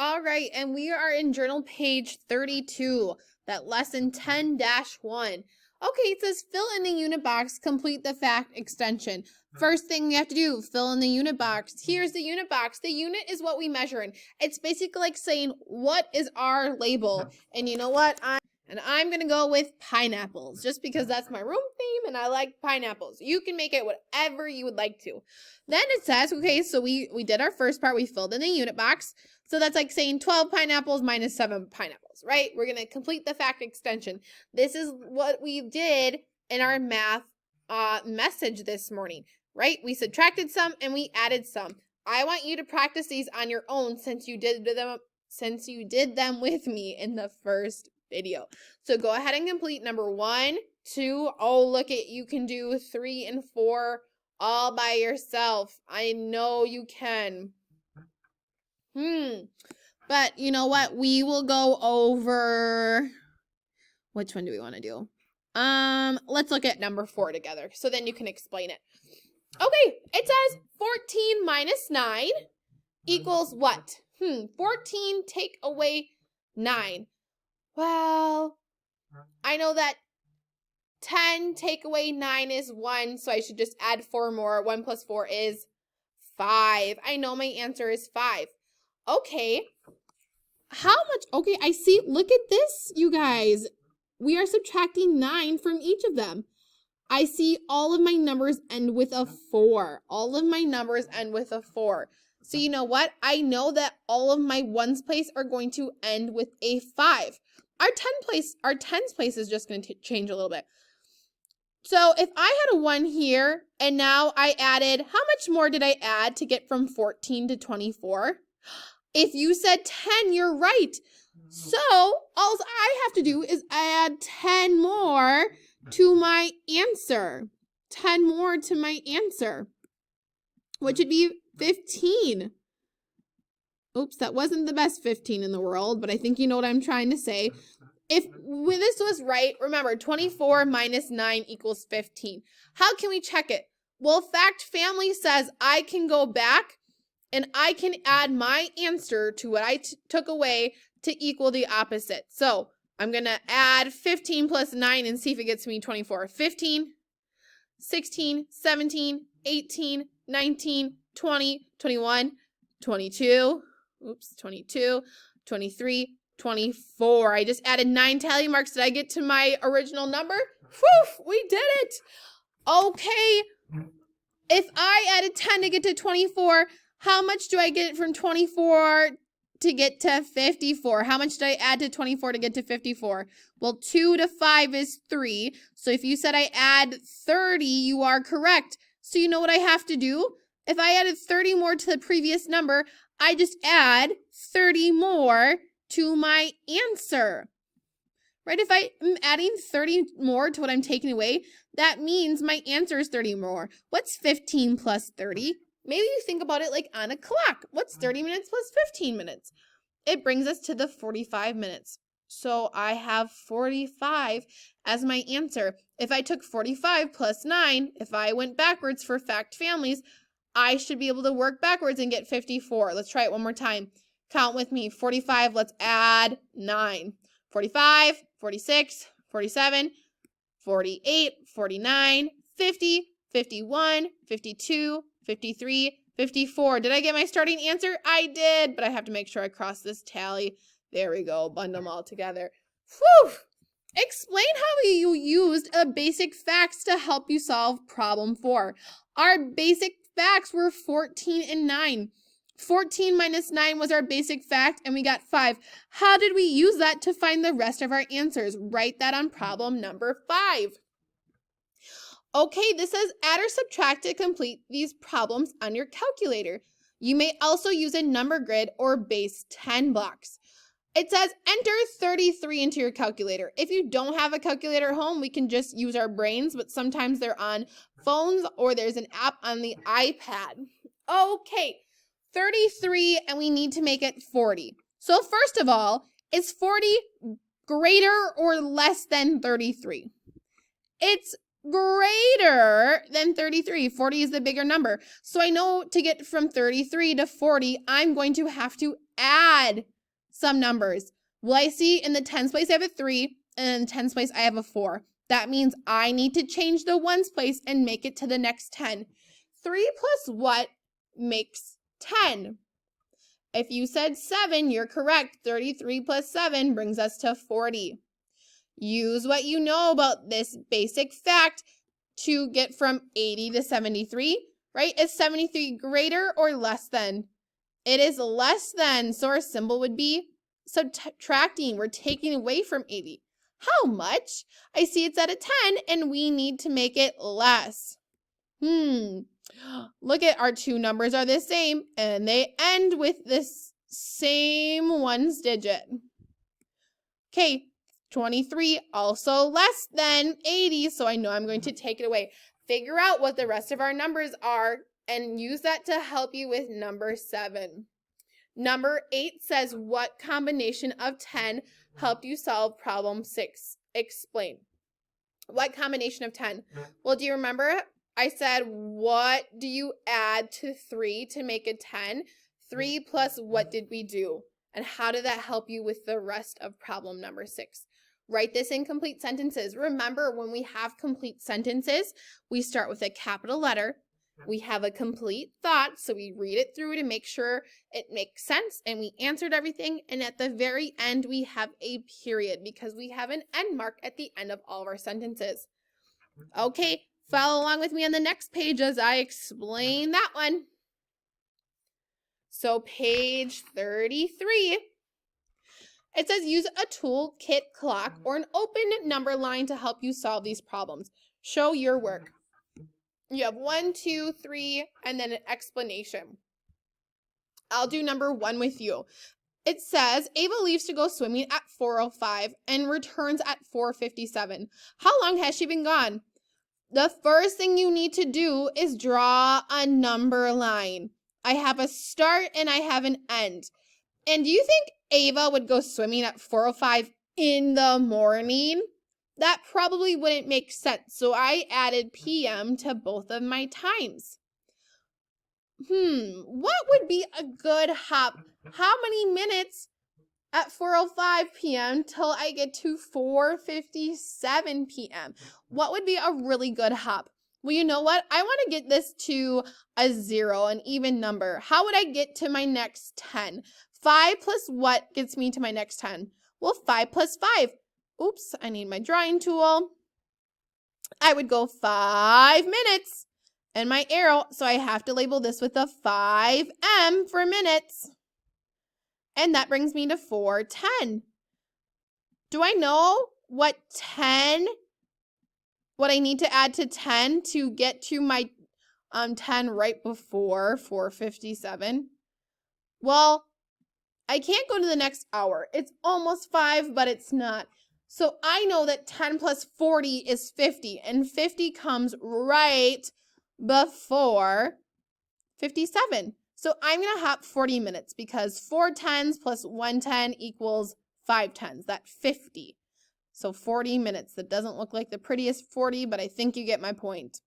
All right, and we are in journal page 32, that lesson 10-1. Okay, it says fill in the unit box, complete the fact extension. First thing we have to do, fill in the unit box. Here's the unit box. The unit is what we measure in. It's basically like saying, what is our label? And you know what? I'm going to go with pineapples, just because that's my room theme and I like pineapples. You can make it whatever you would like to. Then it says, okay, so we did our first part. We filled in the unit box. So that's like saying 12 pineapples minus 7 pineapples, right? We're going to complete the fact extension. This is what we did in our math message this morning, right? We subtracted some and we added some. I want you to practice these on your own since you did them with me in the first video. So go ahead and complete number 1, 2. Oh, look at, you can do 3 and 4 all by yourself. I know you can. But you know what? We will go over, which one do we want to do? Let's look at number 4 together. So then you can explain it. Okay, it says 14 minus 9 equals what? 14 take away 9. Well, I know that 10 take away 9 is 1, so I should just add 4 more. 1 plus 4 is 5. I know my answer is 5. Okay. How much? Okay, I see. Look at this, you guys. We are subtracting 9 from each of them. I see all of my numbers end with a 4. All of my numbers end with a 4. So you know what? I know that all of my ones place are going to end with a 5. Our tens place is just going to change a little bit. So if I had a 1 here and now I added, how much more did I add to get from 14 to 24? If you said 10, you're right. So all I have to do is add 10 more to my answer. 10 more to my answer, which would be 15. Oops, that wasn't the best 15 in the world, but I think you know what I'm trying to say. When this was right, remember 24 minus 9 equals 15. How can we check it? Well, Fact Family says I can go back and I can add my answer to what I took away to equal the opposite. So I'm going to add 15 plus 9 and see if it gets me 24. 15, 16, 17, 18, 19, 20, 21, 22, 22, 23, 24. I just added 9 tally marks. Did I get to my original number? Whew, we did it. Okay. If I added 10 to get to 24, how much do I get from 24 to get to 54? How much did I add to 24 to get to 54? Well, 2 to 5 is 3. So if you said I add 30, you are correct. So you know what I have to do? If I added 30 more to the previous number, I just add 30 more to my answer, right? If I am adding 30 more to what I'm taking away, that means my answer is 30 more. What's 15 plus 30? Maybe you think about it like on a clock. What's 30 minutes plus 15 minutes? It brings us to the 45 minutes. So I have 45 as my answer. If I took 45 plus 9, if I went backwards for Fact Families, I should be able to work backwards and get 54. Let's try it one more time. Count with me. 45, let's add 9. 45, 46, 47, 48, 49, 50, 51, 52, 53, 54. Did I get my starting answer? I did, but I have to make sure I cross this tally. There we go. Bundle them all together. Whew! Explain how you used a basic facts to help you solve problem 4. Our basic facts were 14 and 9. 14 minus 9 was our basic fact, and we got 5. How did we use that to find the rest of our answers? Write that on problem number 5. Okay, this says add or subtract to complete these problems on your calculator. You may also use a number grid or base 10 blocks. It says enter 33 into your calculator. If you don't have a calculator at home, we can just use our brains, but sometimes they're on phones or there's an app on the iPad. Okay, 33, and we need to make it 40. So first of all, is 40 greater or less than 33? It's greater than 33. 40 is the bigger number. So I know to get from 33 to 40, I'm going to have to add some numbers. Well, I see in the tens place I have a 3, and in the tens place I have a 4. That means I need to change the ones place and make it to the next 10. 3 plus what makes 10? If you said 7, you're correct. 33 plus 7 brings us to 40. Use what you know about this basic fact to get from 80 to 73, right? Is 73 greater or less than? It is less than, so our symbol would be subtracting. We're taking away from 80. How much? I see it's at a 10, and we need to make it less. Look at our two numbers are the same, and they end with this same ones digit. Okay, 23 also less than 80, so I know I'm going to take it away. Figure out what the rest of our numbers are and use that to help you with number 7. Number 8 says, what combination of 10 helped you solve problem 6? Explain. What combination of 10? Well, do you remember I said, what do you add to 3 to make a 10? 3 plus what did we do? And how did that help you with the rest of problem number 6? Write this in complete sentences. Remember, when we have complete sentences, we start with a capital letter. We have a complete thought, so we read it through to make sure it makes sense, and we answered everything. And at the very end, we have a period because we have an end mark at the end of all of our sentences. Okay, follow along with me on the next page as I explain that one. So page 33. It says use a toolkit clock or an open number line to help you solve these problems. Show your work. You have 1, 2, 3, and then an explanation. I'll do number 1 with you. It says Ava leaves to go swimming at 4:05 and returns at 4:57. How long has she been gone? The first thing you need to do is draw a number line. I have a start and I have an end. And do you think Ava would go swimming at 4:05 in the morning? That probably wouldn't make sense. So I added PM to both of my times. What would be a good hop? How many minutes at 4:05 p.m. till I get to 4:57 p.m.? What would be a really good hop? Well, you know what? I want to get this to a 0, an even number. How would I get to my next 10? 5 plus what gets me to my next 10? Well, 5 plus 5. Oops, I need my drawing tool. I would go 5 minutes and my arrow, so I have to label this with a 5M for minutes. And that brings me to 4:10. Do I know what I need to add to 10 to get to my 10 right before 4:57? Well, I can't go to the next hour. It's almost 5, but it's not. So I know that 10 plus 40 is 50, and 50 comes right before 57. So I'm going to hop 40 minutes because 4 10s plus 1 10 equals 5 10s. That's 50. So 40 minutes. That doesn't look like the prettiest 40, but I think you get my point.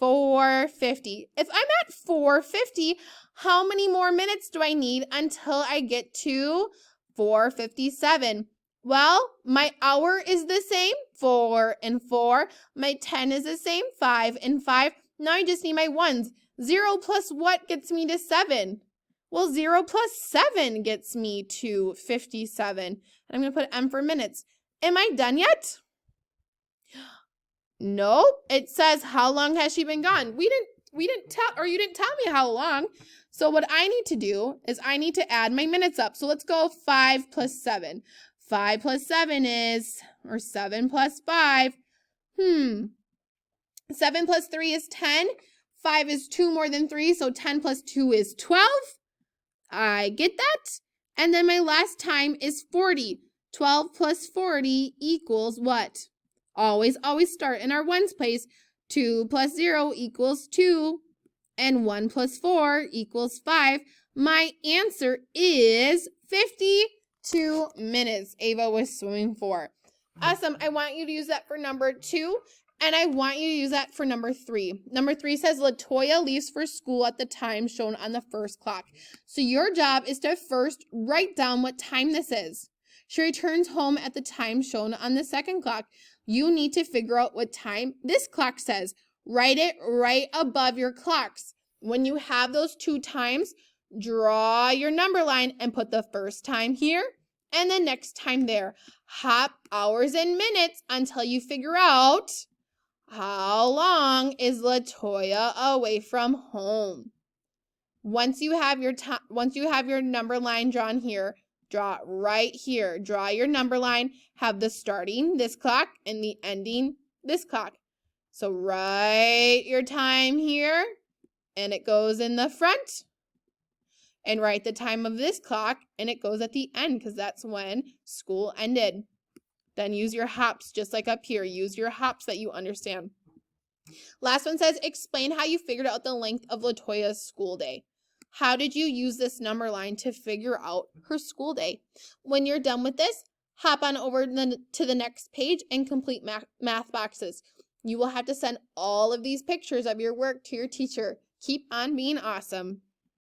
4:50. If I'm at 4:50, how many more minutes do I need until I get to 4:57? Well, my hour is the same, 4 and 4. My 10 is the same, 5 and 5. Now I just need my ones. 0 plus what gets me to 7? Well, 0 plus 7 gets me to 57. And I'm going to put M for minutes. Am I done yet? Nope. It says, how long has she been gone? You didn't tell me how long. So what I need to do is I need to add my minutes up. So let's go 5 plus 7. 5 plus 7 is, or 7 plus 5. 7 plus 3 is 10. 5 is 2 more than 3, so 10 plus 2 is 12. I get that. And then my last time is 40. 12 plus 40 equals what? Always start in our ones place. 2 plus 0 equals 2. And 1 plus 4 equals 5. My answer is 52 minutes Ava was swimming for. Awesome. I want you to use that for number 2. And I want you to use that for number 3. Number 3 says Latoya leaves for school at the time shown on the first clock. So your job is to first write down what time this is. She returns home at the time shown on the second clock. You need to figure out what time this clock says. Write it right above your clocks. When you have those 2 times, draw your number line and put the first time here and the next time there. Hop hours and minutes until you figure out how long is Latoya away from home. Once you have your number line drawn here, draw it right here. Draw your number line, have the starting this clock and the ending this clock. So write your time here, and it goes in the front. And write the time of this clock, and it goes at the end because that's when school ended. Then use your hops just like up here. Use your hops that you understand. Last one says, explain how you figured out the length of Latoya's school day. How did you use this number line to figure out her school day? When you're done with this, hop on over to the next page and complete math boxes. You will have to send all of these pictures of your work to your teacher. Keep on being awesome.